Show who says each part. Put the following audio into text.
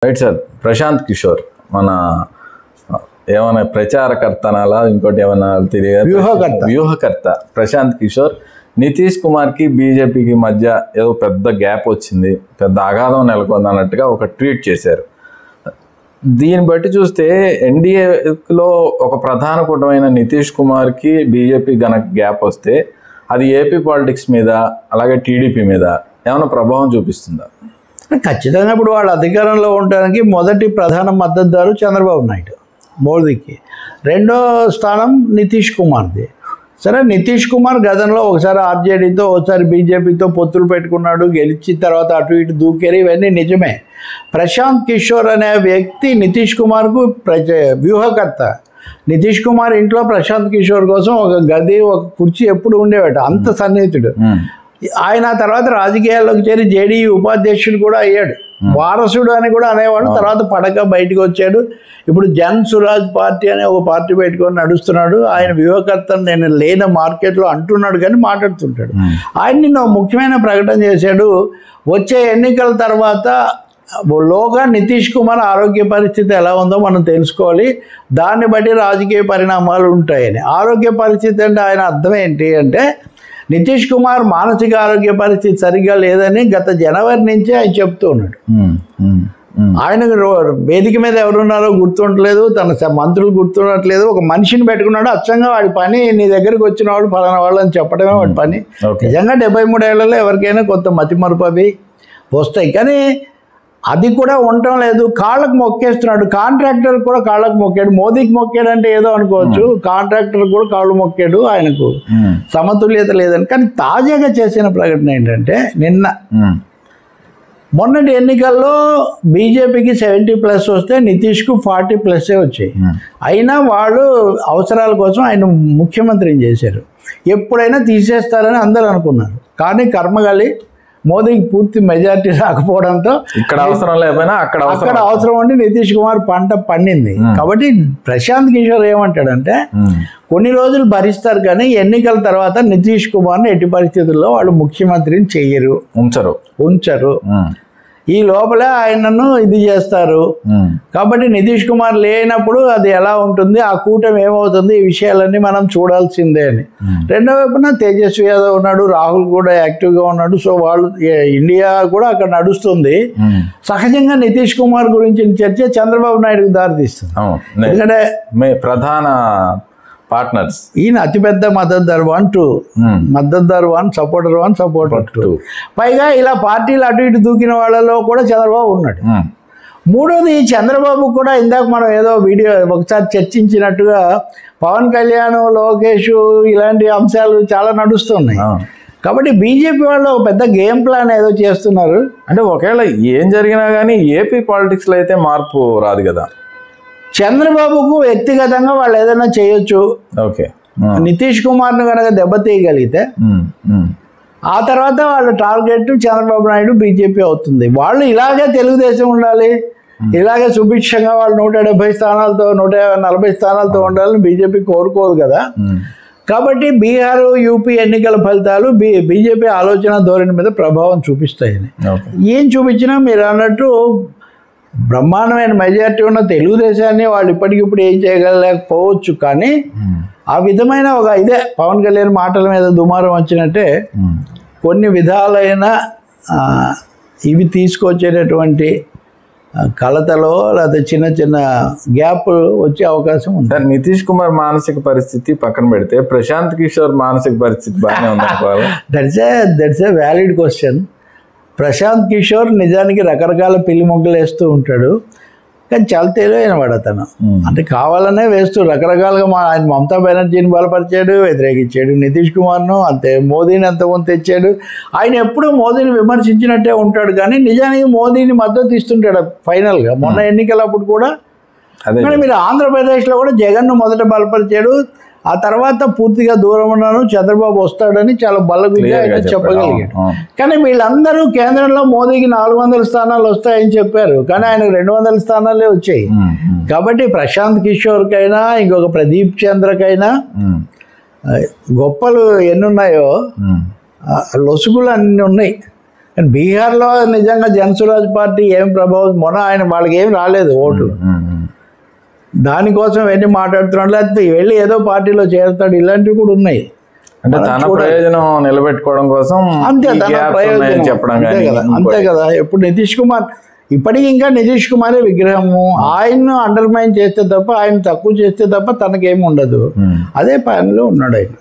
Speaker 1: Right sir. Prashanth Kishore మన ఏమైనా ప్రచారకర్తనాలా ఇంకోటి ఏమైనా తెలియదు, వ్యూహకర్త ప్రశాంత్ కిషోర్ నితీష్ కుమార్కి బీజేపీకి మధ్య ఏదో పెద్ద గ్యాప్ వచ్చింది, పెద్ద అగాధం నెలకొంది అన్నట్టుగా ఒక ట్వీట్ చేశారు. దీన్ని బట్టి చూస్తే ఎన్డీఏలో ఒక ప్రధాన కూటమైన నితీష్ కుమార్కి బీజేపీ గనక గ్యాప్ వస్తే అది ఏపీ పాలిటిక్స్ మీద అలాగే టీడీపీ మీద ఏమైనా ప్రభావం చూపిస్తుందా?
Speaker 2: ఖచ్చితంగా ఇప్పుడు వాళ్ళు అధికారంలో ఉండడానికి మొదటి ప్రధాన మద్దతుదారు చంద్రబాబు నాయుడు మోదీకి, రెండో స్థానం నితీష్ కుమార్ది. సరే, నితీష్ కుమార్ గతంలో ఒకసారి ఆర్జేడీతో ఒకసారి బీజేపీతో పొత్తులు పెట్టుకున్నాడు, గెలిచిన తర్వాత అటు ఇటు దూకేరు, ఇవన్నీ నిజమే. ప్రశాంత్ కిషోర్ అనే వ్యక్తి నితీష్ కుమార్కు వ్యూహకర్త. నితీష్ కుమార్ ఇంట్లో ప్రశాంత్ కిషోర్ కోసం ఒక గది ఒక కుర్చీ ఎప్పుడు ఉండేవాడు, అంత సన్నిహితుడు. ఆయన తర్వాత రాజకీయాల్లోకి చేరి జేడీయూ ఉపాధ్యక్షుడు కూడా అయ్యాడు, వారసుడు అని కూడా అనేవాడు. తర్వాత పడక బయటకు వచ్చాడు. ఇప్పుడు జన్ సురాజ్ పార్టీ అనే ఒక పార్టీ పెట్టుకొని నడుస్తున్నాడు. ఆయన వ్యూహకర్తను నేను లేని మార్కెట్లో అంటున్నాడు కానీ మాట్లాడుతుంటాడు. ఆయన నిన్న ముఖ్యమైన ప్రకటన చేశాడు, వచ్చే ఎన్నికల తర్వాత లోగా నితీష్ కుమార్ ఆరోగ్య పరిస్థితి ఎలా ఉందో మనం తెలుసుకోవాలి, దాన్ని బట్టి రాజకీయ పరిణామాలు ఉంటాయని. ఆరోగ్య పరిస్థితి అంటే ఆయన అర్థం ఏంటి అంటే, నితీష్ కుమార్ మానసిక ఆరోగ్య పరిస్థితి సరిగ్గా లేదని గత జనవరి నుంచే ఆయన చెప్తూ ఉన్నాడు. ఆయనకు వేదిక మీద ఎవరున్నారో గుర్తుండట్లేదు, తన మంత్రులు గుర్తుండట్లేదు. ఒక మనిషిని పెట్టుకున్నాడు, అచ్చంగా వాడి పని నీ దగ్గరికి వచ్చిన వాడు ఫలానా వాళ్ళు అని చెప్పడమే వాడి పని. నిజంగా 73 ఏళ్లలో ఎవరికైనా కొంత మతిమరుపు అవి వస్తాయి, కానీ అది కూడా ఉండటం లేదు. కాళ్ళకు మొక్కేస్తున్నాడు, కాంట్రాక్టర్ కూడా కాళ్ళకు మొక్కాడు. మోదీకి మొక్కాడు అంటే ఏదో అనుకోవచ్చు, కాంట్రాక్టర్ కూడా కాళ్ళు మొక్కాడు. ఆయనకు సమతుల్యత లేదని. కానీ తాజాగా చేసిన ప్రకటన ఏంటంటే, మొన్నటి ఎన్నికల్లో బీజేపీకి 70+ వస్తే నితీష్కు 40+ వచ్చాయి. అయినా వాళ్ళు అవసరాల కోసం ఆయన ముఖ్యమంత్రిని చేశారు. ఎప్పుడైనా తీసేస్తారని అందరూ అనుకున్నారు, కానీ కర్మగాలి మోదీకి పూర్తి మెజారిటీ రాకపోవడంతో
Speaker 1: ఇక్కడ అవసరం లేకపోయినా అక్కడ
Speaker 2: అవసరం ఉండి నితీష్ కుమార్ పంట పండింది. కాబట్టి ప్రశాంత్ కిషోర్ ఏమంటాడంటే, కొన్ని రోజులు భరిస్తారు కానీ ఎన్నికల తర్వాత నితీష్ కుమార్ని ఎట్టి పరిస్థితుల్లో వాళ్ళు ముఖ్యమంత్రిని చెయ్యరు, ఉంచరు. ఈ లోపలే ఆయనను ఇది చేస్తారు. కాబట్టి నితీష్ కుమార్ లేనప్పుడు అది ఎలా ఉంటుంది, ఆ కూటమి ఏమవుతుంది, ఈ విషయాలన్నీ మనం చూడాల్సిందే అని. రెండో వైపున తేజస్వి యాదవ్ ఉన్నాడు, రాహుల్ కూడా యాక్టివ్గా ఉన్నాడు. సో వాళ్ళు ఇండియా కూడా అక్కడ నడుస్తుంది. సహజంగా నితీష్ కుమార్ గురించి చర్చ చంద్రబాబు నాయుడుకి దారితీస్తుంది. ఎందుకంటే
Speaker 1: ప్రధాన పార్ట్నర్స్
Speaker 2: ఈయన అతిపెద్ద మద్దతుదారు 1, 2 మద్దతుదారు 1, సపోర్టర్ 1, సపోర్టర్ 2. పైగా ఇలా పార్టీలు అటు ఇటు దూకిన వాళ్ళలో కూడా చంద్రబాబు ఉన్నాడు. మూడోది, చంద్రబాబు కూడా ఇందాక మనం ఏదో వీడియో ఒకసారి చర్చించినట్టుగా పవన్ కళ్యాణ్, లోకేష్ ఇలాంటి అంశాలు చాలా నడుస్తున్నాయి. కాబట్టి బీజేపీ వాళ్ళు ఒక పెద్ద గేమ్ ప్లాన్ ఏదో చేస్తున్నారు.
Speaker 1: అంటే ఒకవేళ ఏం జరిగినా కానీ ఏపీ పాలిటిక్స్లో అయితే మార్పు రాదు కదా.
Speaker 2: చంద్రబాబుకు వ్యక్తిగతంగా వాళ్ళు ఏదైనా చేయొచ్చు. నితీష్ కుమార్ను కనుక దెబ్బతీయగలిగితే ఆ తర్వాత వాళ్ళ టార్గెట్ చంద్రబాబు నాయుడు, బీజేపీ అవుతుంది. వాళ్ళు ఇలాగే తెలుగుదేశం ఉండాలి, ఇలాగే సుభిక్షంగా వాళ్ళు 170 స్థానాలతో 140 స్థానాలతో ఉండాలని బీజేపీ కోరుకోదు కదా. కాబట్టి బీహార్, యూపీ ఎన్నికల ఫలితాలు బీజేపీ ఆలోచన ధోరణి మీద ప్రభావం చూపిస్తాయని. ఏం చూపించినా మీరు అన్నట్టు బ్రహ్మాండమైన మెజారిటీ ఉన్న తెలుగుదేశాన్ని వాళ్ళు ఇప్పటికిప్పుడు ఏం చేయగలలేకపోవచ్చు, కానీ ఆ విధమైన ఒక ఇదే పవన్ కళ్యాణ్ మాటల మీద దుమారం వచ్చినట్టే కొన్ని విధాలైన ఇవి తీసుకొచ్చేటటువంటి కలతలో లేకపోతే చిన్న చిన్న గ్యాప్ వచ్చే అవకాశం ఉంది.
Speaker 1: సార్, నితీష్ కుమార్ మానసిక పరిస్థితి పక్కన పెడితే ప్రశాంత్ కిషోర్ మానసిక పరిస్థితి బాగానే ఉంది.
Speaker 2: That's a valid question. Prashant Kishor నిజానికి రకరకాల పిల్లి మొగ్గలు వేస్తూ ఉంటాడు, కానీ చాలా తెలివైన వాడు అతను. అంటే కావాలనే వేస్తూ రకరకాలుగా ఆయన మమతా బెనర్జీని బలపరిచాడు, వ్యతిరేకించాడు. నితీష్ కుమార్ను అంతే, మోదీని అంతమంది తెచ్చాడు. ఆయన ఎప్పుడూ మోదీని విమర్శించినట్టే ఉంటాడు, కానీ నిజానికి మోదీని మద్దతు ఇస్తుంటాడు ఫైనల్గా. మొన్న ఎన్నికలప్పుడు కూడా కానీ మీరు ఆంధ్రప్రదేశ్లో కూడా జగన్ను మొదట బలపరిచాడు, ఆ తర్వాత పూర్తిగా దూరం ఉన్నాను, చంద్రబాబు వస్తాడని చాలా బల్లగుద్దిగా ఆయన చెప్పగలిగాడు. కానీ వీళ్ళందరూ కేంద్రంలో మోదీకి 400 స్థానాలు వస్తాయని చెప్పారు, కానీ ఆయనకు 200 స్థానాలే వచ్చాయి. కాబట్టి ప్రశాంత్ కిషోర్కైనా ఇంకొక ప్రదీప్ చంద్రకైనా గొప్పలు ఎన్నున్నాయో లొసుగులు అన్నీ ఉన్నాయి. కానీ బీహార్లో నిజంగా జనసురాజ్ పార్టీ ఏం ప్రభావం, మొన్న ఆయన వాళ్ళకి ఏం రాలేదు ఓట్లు, దానికోసం వెళ్ళి మాట్లాడుతున్నాడు, లేకపోతే వెళ్ళి ఏదో పార్టీలో చేరుతాడు, ఇలాంటివి కూడా ఉన్నాయి.
Speaker 1: అంటే తన ప్రయోజనం నిలబెట్టుకోవడం కోసం
Speaker 2: అంతే, తన ప్రయోజనం
Speaker 1: చెప్పడం
Speaker 2: అంతే కదా, అంతే కదా. ఇప్పుడు నితీష్ కుమార్ ఇప్పటికీ ఇంకా నితీష్ కుమారే విగ్రహము, ఆయన్ను అండర్మైన్ చేస్తే తప్ప, ఆయన తక్కువ చేస్తే తప్ప తనకేమి ఉండదు, అదే పనిలో ఉన్నాడు ఆయన.